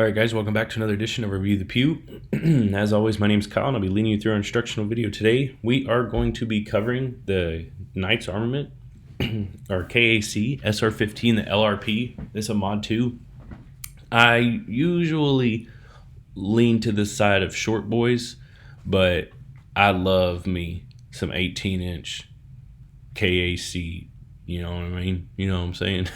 All right, guys, welcome back to another edition of Review the Pew. As always, my name is Kyle, and I'll be leading you through our instructional video today. We are going to be covering the Knight's Armament, or Kac Sr-15 Lrp. This is a Mod 2. I usually lean to the side of short boys, but I love me some 18-inch Kac. You know what I mean? You know what I'm saying?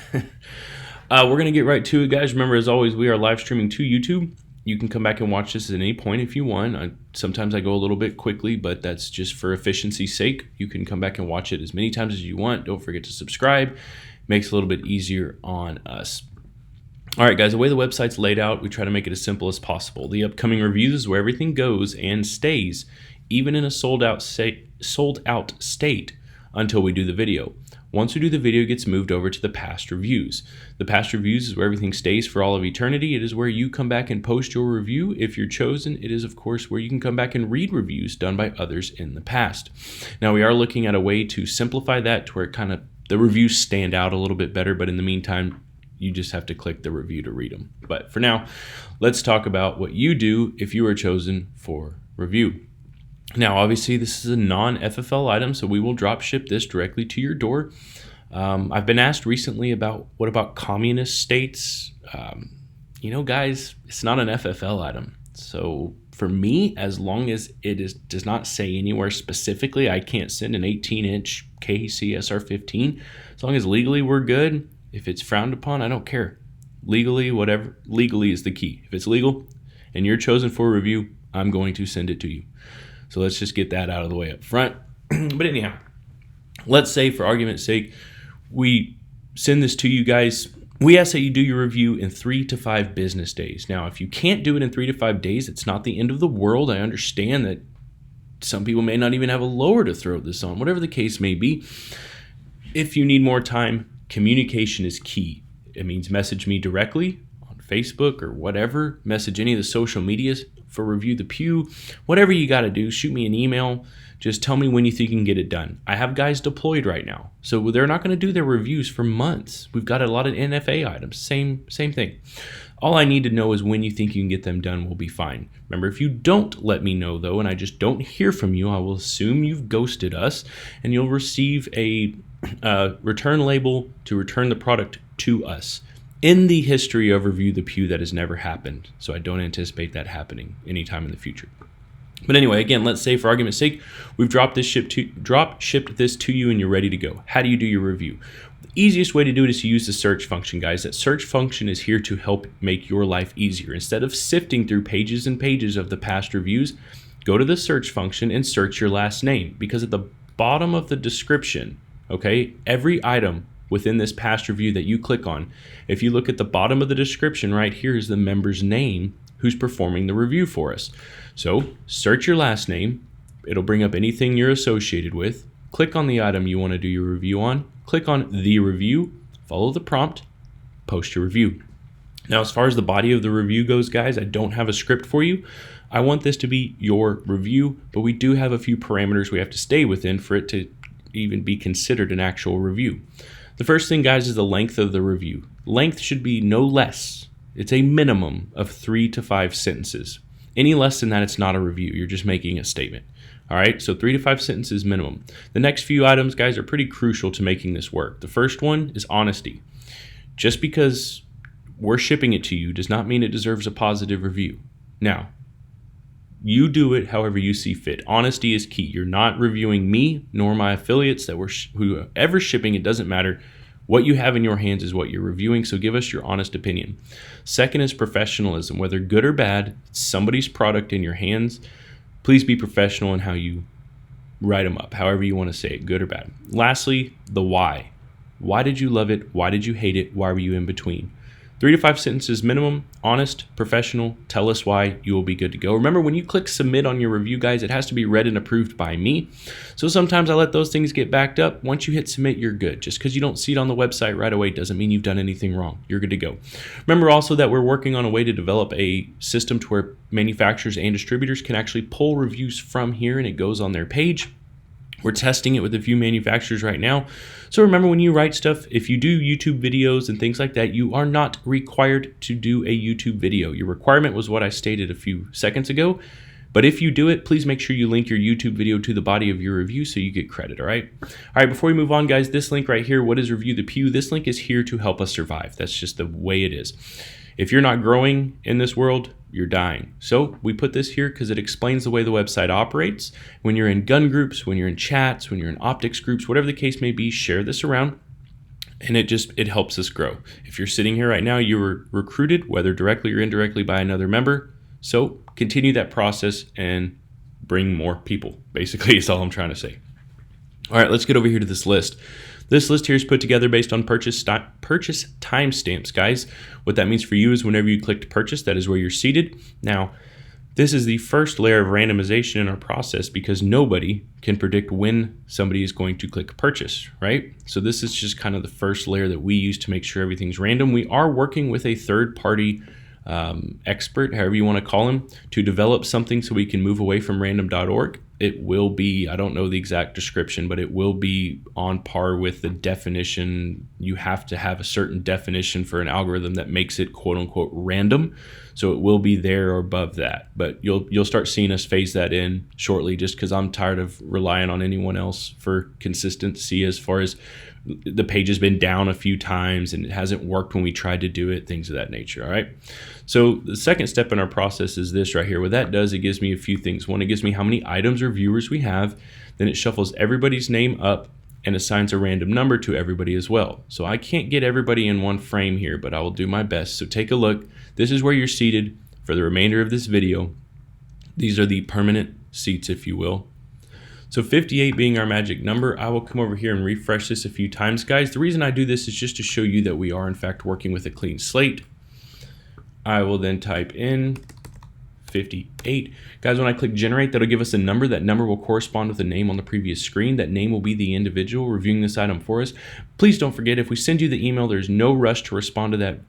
We're going to get right to it, guys. Remember, as always, we are live streaming to YouTube. You can come back and watch this at any point if you want. Sometimes I go a little bit quickly, but that's just for efficiency's sake. You can come back and watch it as many times as you want. Don't forget to subscribe. Makes it a little bit easier on us. All right, guys, the way the website's laid out, we try to make it as simple as possible. The upcoming reviews is where everything goes and stays, even in a sold-out state, until we do the video. Once we do the video, it gets moved over to the past reviews. The past reviews is where everything stays for all of eternity. It is where you come back and post your review. If you're chosen, it is, of course, where you can come back and read reviews done by others in the past. Now, we are looking at a way to simplify that to where the reviews stand out a little bit better, but in the meantime, you just have to click the review to read them. But for now, let's talk about what you do if you are chosen for review. Now, obviously, this is a non-FFL item, so we will drop ship this directly to your door. I've been asked recently about what about communist states? Guys, it's not an FFL item. So for me, as long as it does not say anywhere specifically, I can't send an 18-inch Kac Sr-15. As long as legally we're good. If it's frowned upon, I don't care. Legally, whatever. Legally is the key. If it's legal and you're chosen for a review, I'm going to send it to you. So let's just get that out of the way up front. But anyhow, let's say for argument's sake, we send this to you guys. We ask that you do your review in 3 to 5 business days. Now, if you can't do it in 3 to 5 days, it's not the end of the world. I understand that some people may not even have a lower to throw this on, whatever the case may be. If you need more time, communication is key. It means message me directly on Facebook or whatever. Message any of the social medias for Review the Pew. Whatever you got to do, shoot me an email. Just tell me when you think you can get it done. I have guys deployed right now, so they're not going to do their reviews for months. We've got a lot of NFA items. Same thing. All I need to know is when you think you can get them done. We'll be fine. Remember, if you don't let me know, though, and I just don't hear from you, I will assume you've ghosted us, and you'll receive a return label to return the product to us. In the history of Review the Pew, that has never happened, so I don't anticipate that happening anytime in the future. But anyway, again, let's say for argument's sake, we've drop shipped this to you and you're ready to go. How do you do your review? The easiest way to do it is to use the search function, guys. That search function is here to help make your life easier. Instead of sifting through pages and pages of the past reviews, go to the search function and search your last name, because at the bottom of the description, okay, every item within this past review that you click on, if you look at the bottom of the description right here is the member's name who's performing the review for us. So search your last name. It'll bring up anything you're associated with. Click on the item you want to do your review on. Click on the review, follow the prompt, post your review. Now, as far as the body of the review goes, guys, I don't have a script for you. I want this to be your review, but we do have a few parameters we have to stay within for it to even be considered an actual review. The first thing, guys, is the length of the review. Length should be no less. It's a minimum of 3 to 5 sentences. Any less than that, it's not a review. You're just making a statement. All right, so 3 to 5 sentences minimum. The next few items, guys, are pretty crucial to making this work. The first one is honesty. Just because we're shipping it to you does not mean it deserves a positive review. Now, you do it however you see fit. Honesty is key. You're not reviewing me nor my affiliates whoever shipping. It doesn't matter. What you have in your hands is what you're reviewing, so give us your honest opinion. Second is professionalism. Whether good or bad, it's somebody's product in your hands. Please be professional in how you write them up, however you want to say it, good or bad. Lastly, the why. Why did you love it? Why did you hate it? Why were you in between? 3 to 5 sentences minimum, honest, professional, tell us why, you will be good to go. Remember, when you click submit on your review, guys, it has to be read and approved by me. So sometimes I let those things get backed up. Once you hit submit, you're good. Just because you don't see it on the website right away doesn't mean you've done anything wrong. You're good to go. Remember also that we're working on a way to develop a system to where manufacturers and distributors can actually pull reviews from here and it goes on their page. We're testing it with a few manufacturers right now. So remember, when you write stuff, if you do YouTube videos and things like that, you are not required to do a YouTube video. Your requirement was what I stated a few seconds ago. But if you do it, please make sure you link your YouTube video to the body of your review so you get credit, all right? All right, before we move on, guys, this link right here, what is Review the Pew? This link is here to help us survive. That's just the way it is. If you're not growing in this world, you're dying. So we put this here because it explains the way the website operates. When you're in gun groups, when you're in chats, when you're in optics groups, whatever the case may be, share this around. And it helps us grow. If you're sitting here right now, you were recruited, whether directly or indirectly, by another member. So continue that process and bring more people, basically, is all I'm trying to say. All right, let's get over here to this list. This list here is put together based on purchase timestamps, guys. What that means for you is whenever you click to purchase, that is where you're seated. Now, this is the first layer of randomization in our process because nobody can predict when somebody is going to click purchase, right? So this is just kind of the first layer that we use to make sure everything's random. We are working with a third-party expert, however you want to call him, to develop something so we can move away from random.org. It will be, I don't know the exact description, but it will be on par with the definition. You have to have a certain definition for an algorithm that makes it quote unquote random. So it will be there or above that, but you'll start seeing us phase that in shortly, just because I'm tired of relying on anyone else for consistency as far as the page has been down a few times and it hasn't worked when we tried to do it, things of that nature. All right. So the second step in our process is this right here. What that does, it gives me a few things. One, it gives me how many items or viewers we have. Then it shuffles everybody's name up and assigns a random number to everybody as well. So I can't get everybody in one frame here, but I will do my best. So take a look. This is where you're seated for the remainder of this video. These are the permanent seats, if you will. So 58 being our magic number, I will come over here and refresh this a few times, guys. The reason I do this is just to show you that we are in fact working with a clean slate. I will then type in 58. Guys, when I click generate, that'll give us a number. That number will correspond with the name on the previous screen. That name will be the individual reviewing this item for us. Please don't forget, if we send you the email, there's no rush to respond to that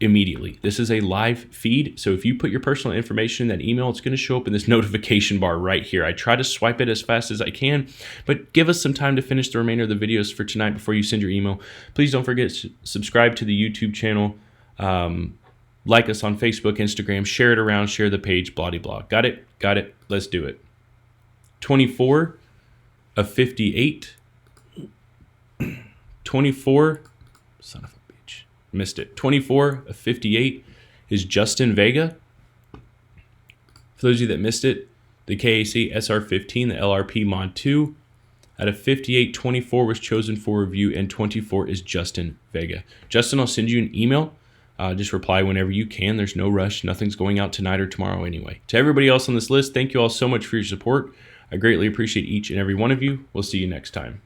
immediately. This is a live feed, so if you put your personal information in that email, it's going to show up in this notification bar right here. I try to swipe it as fast as I can, but give us some time to finish the remainder of the videos for tonight before you send your email. Please don't forget to subscribe to the YouTube channel, like us on Facebook, Instagram, share it around, share the page, blah, blah, blah. Got it? Got it. Let's do it. 24 of 58. 24, son of a bitch, missed it. 24 of 58 is Justin Vega. For those of you that missed it, the Kac Sr-15, the LRP Mod 2. Out of 58, 24 was chosen for review, and 24 is Justin Vega. Justin, I'll send you an email. Just reply whenever you can. There's no rush. Nothing's going out tonight or tomorrow anyway. To everybody else on this list, thank you all so much for your support. I greatly appreciate each and every one of you. We'll see you next time.